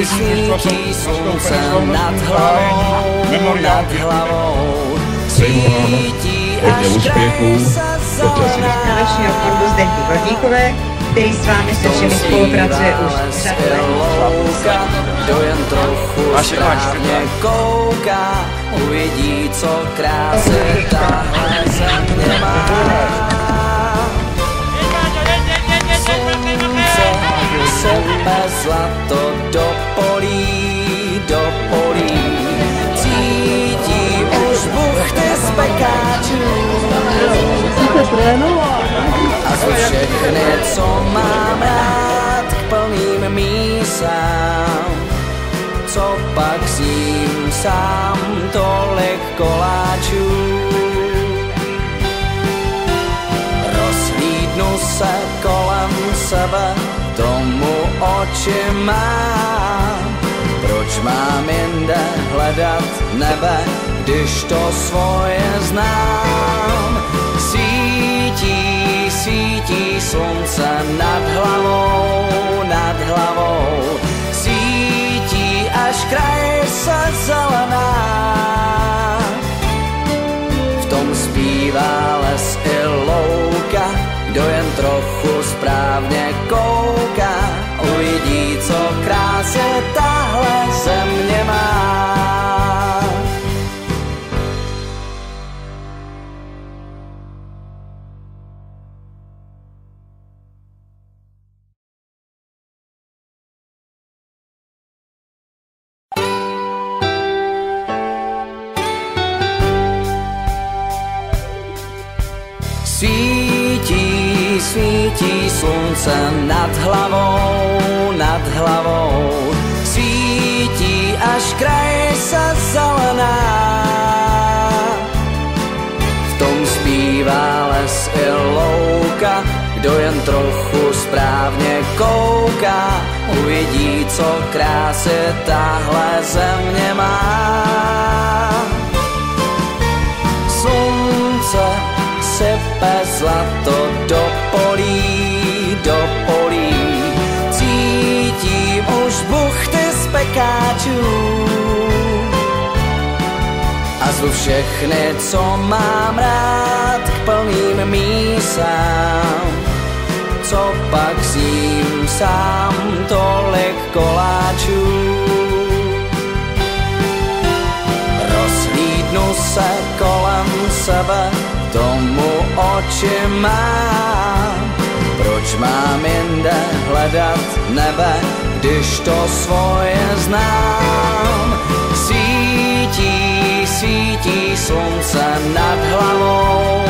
svítí slunce nad hlavou, svítí až kraj se zelená. Nadačního fondu Zdenky Gordíkové, který s vámi se všemi spolupracuje už řadu let. Kdo jen trochu správně kouká, uvidí, co krásy tahle země má. Sepe zlato do polí, cítí už buchty z pekáčů. A za všechny, co mám rád, k plným mísám, co pak sním sám tolik koláčů. Rozhlídnu se kolem sebe, tomu oči mám. Proč mám jinde hledat nebe, když to svoje znám? Svítí slunce nad hlavou, svítí až kraj se zelená. V tom zpívá les i louka, kdo jen trochu správně kouká, uvidí, co krásy tahle země má. Svítí slunce nad hlavou, svítí až kraj se zelená. V tom zpívá les i louka, kdo jen trochu správně kouká, uvidí, co krásy tahle země má. Slunce sype zlato do polí, cítím už buchty z pekáčů. A zvu všechny, co mám rád, k plným mísám, co pak sním sám tolik koláčů. Rozhlídnu se kolem sebe, tomu oči mám. Proč mám jinde hledat nebe, když to svoje znám? Svítí slunce nad hlavou,